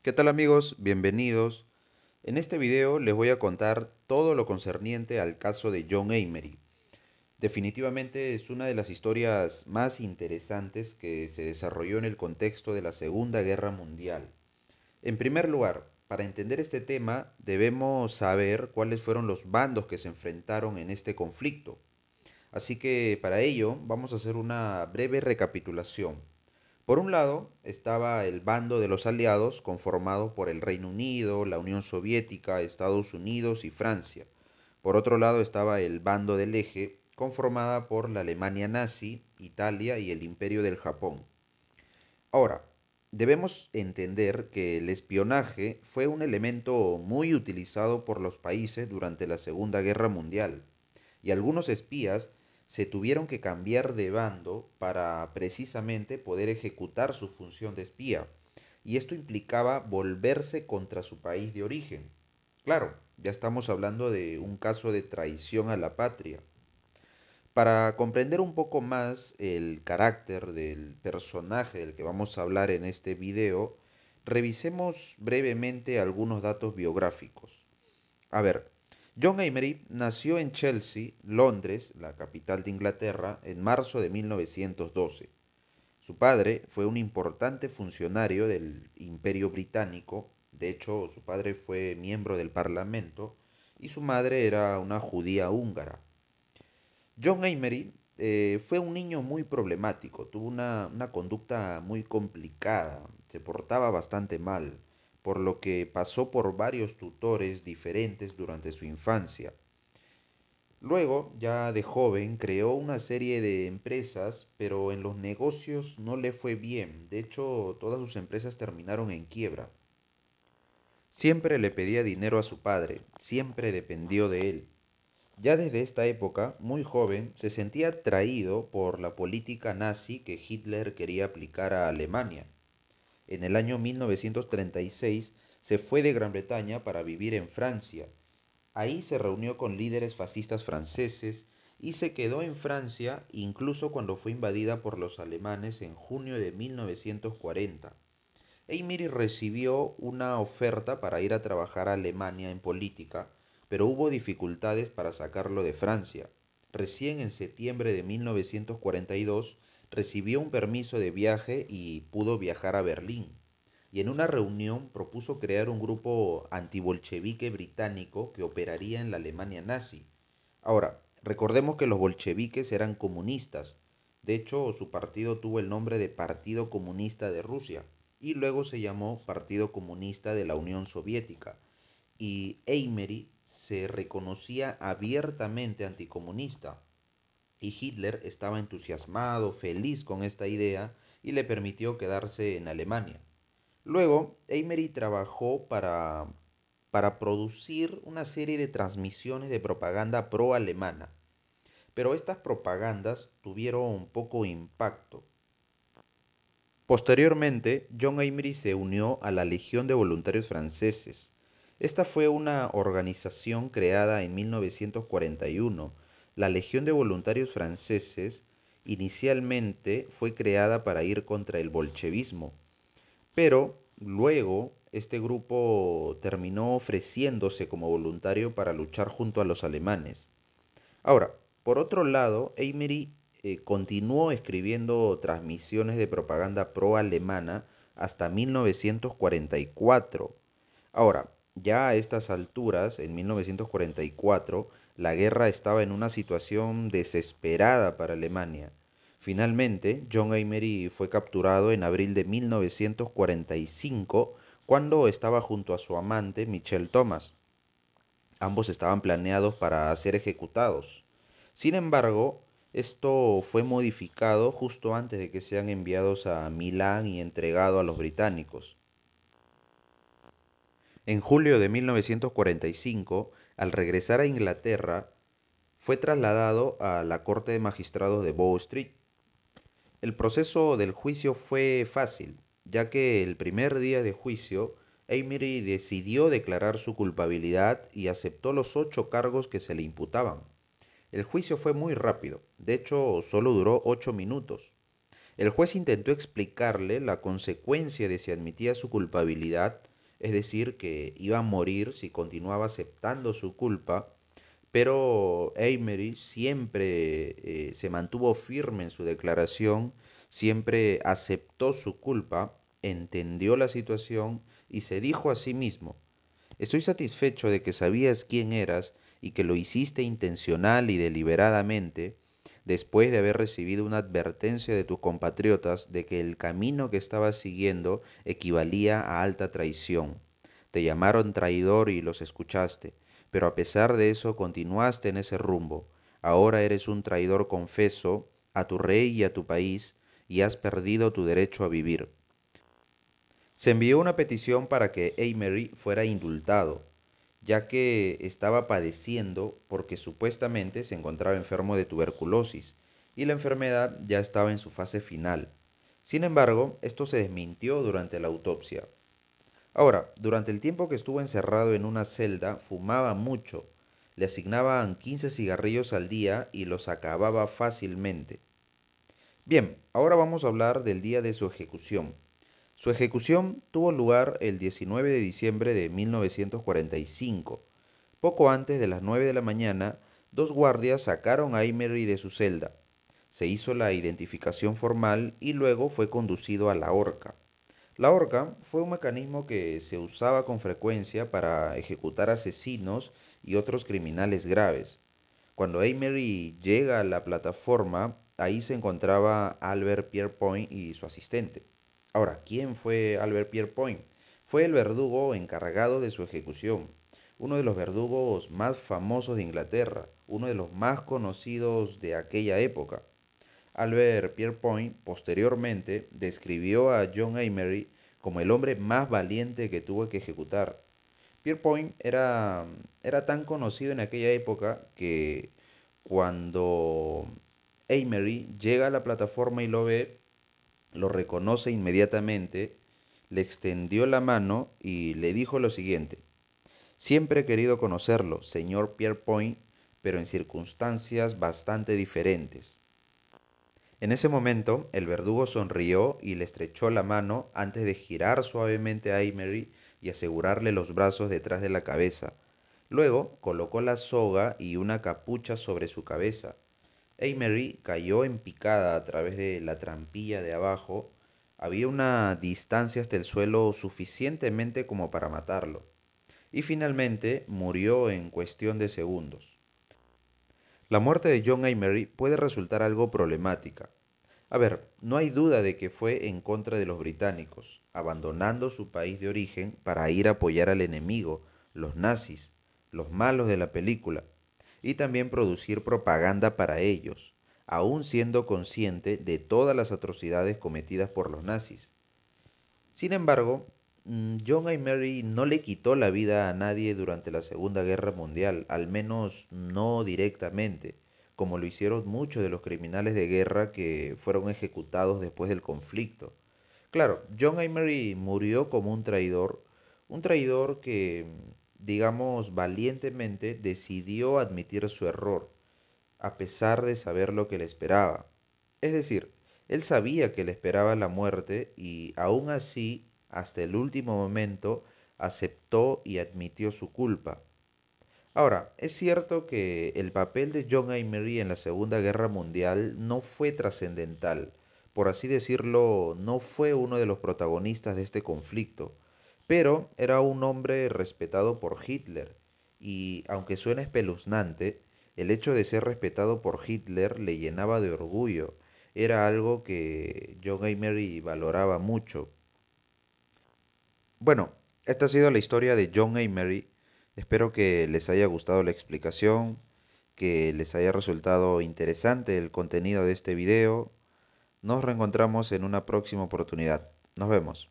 ¿Qué tal amigos? Bienvenidos. En este video les voy a contar todo lo concerniente al caso de John Emery. Definitivamente es una de las historias más interesantes que se desarrolló en el contexto de la Segunda Guerra Mundial. En primer lugar, para entender este tema debemos saber cuáles fueron los bandos que se enfrentaron en este conflicto. Así que para ello vamos a hacer una breve recapitulación. Por un lado estaba el bando de los aliados conformado por el Reino Unido, la Unión Soviética, Estados Unidos y Francia. Por otro lado estaba el bando del Eje, conformada por la Alemania nazi, Italia y el Imperio del Japón. Ahora, debemos entender que el espionaje fue un elemento muy utilizado por los países durante la Segunda Guerra Mundial, y algunos espías se tuvieron que cambiar de bando para precisamente poder ejecutar su función de espía, y esto implicaba volverse contra su país de origen. Claro, ya estamos hablando de un caso de traición a la patria. Para comprender un poco más el carácter del personaje del que vamos a hablar en este video, revisemos brevemente algunos datos biográficos. A ver, John Emery nació en Chelsea, Londres, la capital de Inglaterra, en marzo de 1912. Su padre fue un importante funcionario del Imperio Británico, de hecho su padre fue miembro del Parlamento, y su madre era una judía húngara. John Emery fue un niño muy problemático, tuvo una conducta muy complicada, se portaba bastante mal, por lo que pasó por varios tutores diferentes durante su infancia. Luego, ya de joven, creó una serie de empresas, pero en los negocios no le fue bien. De hecho, todas sus empresas terminaron en quiebra. Siempre le pedía dinero a su padre, siempre dependió de él. Ya desde esta época, muy joven, se sentía atraído por la política nazi que Hitler quería aplicar a Alemania. En el año 1936 se fue de Gran Bretaña para vivir en Francia. Ahí se reunió con líderes fascistas franceses y se quedó en Francia incluso cuando fue invadida por los alemanes en junio de 1940. Emery recibió una oferta para ir a trabajar a Alemania en política, pero hubo dificultades para sacarlo de Francia. Recién en septiembre de 1942 recibió un permiso de viaje y pudo viajar a Berlín. Y en una reunión propuso crear un grupo antibolchevique británico que operaría en la Alemania nazi. Ahora, recordemos que los bolcheviques eran comunistas. De hecho, su partido tuvo el nombre de Partido Comunista de Rusia y luego se llamó Partido Comunista de la Unión Soviética. Y Emery se reconocía abiertamente anticomunista. Y Hitler estaba entusiasmado, feliz con esta idea y le permitió quedarse en Alemania. Luego, Emery trabajó para producir una serie de transmisiones de propaganda pro-alemana, pero estas propagandas tuvieron poco impacto. Posteriormente, John Emery se unió a la Legión de Voluntarios Franceses. Esta fue una organización creada en 1941. La Legión de Voluntarios Franceses inicialmente fue creada para ir contra el bolchevismo, pero luego este grupo terminó ofreciéndose como voluntario para luchar junto a los alemanes. Ahora, por otro lado, Emery continuó escribiendo transmisiones de propaganda pro-alemana hasta 1944. Ahora, ya a estas alturas, en 1944, la guerra estaba en una situación desesperada para Alemania. Finalmente, John Emery fue capturado en abril de 1945 cuando estaba junto a su amante Michelle Thomas. Ambos estaban planeados para ser ejecutados. Sin embargo, esto fue modificado justo antes de que sean enviados a Milán y entregado a los británicos. En julio de 1945, al regresar a Inglaterra, fue trasladado a la Corte de Magistrados de Bow Street. El proceso del juicio fue fácil, ya que el primer día de juicio, Emery decidió declarar su culpabilidad y aceptó los 8 cargos que se le imputaban. El juicio fue muy rápido, de hecho solo duró 8 minutos. El juez intentó explicarle la consecuencia de si admitía su culpabilidad, es decir, que iba a morir si continuaba aceptando su culpa, pero Emery siempre se mantuvo firme en su declaración, siempre aceptó su culpa, entendió la situación y se dijo a sí mismo: estoy satisfecho de que sabías quién eras y que lo hiciste intencional y deliberadamente, después de haber recibido una advertencia de tus compatriotas de que el camino que estabas siguiendo equivalía a alta traición. Te llamaron traidor y los escuchaste, pero a pesar de eso continuaste en ese rumbo. Ahora eres un traidor confeso a tu rey y a tu país, y has perdido tu derecho a vivir. Se envió una petición para que Emery fuera indultado, ya que estaba padeciendo porque supuestamente se encontraba enfermo de tuberculosis y la enfermedad ya estaba en su fase final. Sin embargo, esto se desmintió durante la autopsia. Ahora, durante el tiempo que estuvo encerrado en una celda, fumaba mucho. Le asignaban 15 cigarrillos al día y los acababa fácilmente. Bien, ahora vamos a hablar del día de su ejecución. Su ejecución tuvo lugar el 19 de diciembre de 1945. Poco antes de las 9 de la mañana, dos guardias sacaron a Emery de su celda. Se hizo la identificación formal y luego fue conducido a la horca. La horca fue un mecanismo que se usaba con frecuencia para ejecutar asesinos y otros criminales graves. Cuando Emery llega a la plataforma, ahí se encontraba Albert Pierrepoint y su asistente. Ahora, ¿quién fue Albert Pierrepoint? Fue el verdugo encargado de su ejecución, uno de los verdugos más famosos de Inglaterra, uno de los más conocidos de aquella época. Albert Pierrepoint posteriormente describió a John Emery como el hombre más valiente que tuvo que ejecutar. Pierrepoint era tan conocido en aquella época que cuando Emery llega a la plataforma y lo ve, lo reconoce inmediatamente, le extendió la mano y le dijo lo siguiente: siempre he querido conocerlo, señor Pierrepoint, pero en circunstancias bastante diferentes. En ese momento, el verdugo sonrió y le estrechó la mano antes de girar suavemente a Emery y asegurarle los brazos detrás de la cabeza. Luego colocó la soga y una capucha sobre su cabeza. Emery cayó en picada a través de la trampilla de abajo. Había una distancia hasta el suelo suficientemente como para matarlo. Y finalmente murió en cuestión de segundos. La muerte de John Emery puede resultar algo problemática. A ver, no hay duda de que fue en contra de los británicos, abandonando su país de origen para ir a apoyar al enemigo, los nazis, los malos de la película, y también producir propaganda para ellos, aún siendo consciente de todas las atrocidades cometidas por los nazis. Sin embargo, John Emery no le quitó la vida a nadie durante la Segunda Guerra Mundial, al menos no directamente, como lo hicieron muchos de los criminales de guerra que fueron ejecutados después del conflicto. Claro, John Emery murió como un traidor que, digamos, valientemente decidió admitir su error, a pesar de saber lo que le esperaba. Es decir, él sabía que le esperaba la muerte y aún así, hasta el último momento, aceptó y admitió su culpa. Ahora, es cierto que el papel de John Emery en la Segunda Guerra Mundial no fue trascendental, por así decirlo, no fue uno de los protagonistas de este conflicto, pero era un hombre respetado por Hitler, y aunque suena espeluznante, el hecho de ser respetado por Hitler le llenaba de orgullo, era algo que John Emery valoraba mucho. Bueno, esta ha sido la historia de John Emery. Espero que les haya gustado la explicación, que les haya resultado interesante el contenido de este video. Nos reencontramos en una próxima oportunidad. Nos vemos.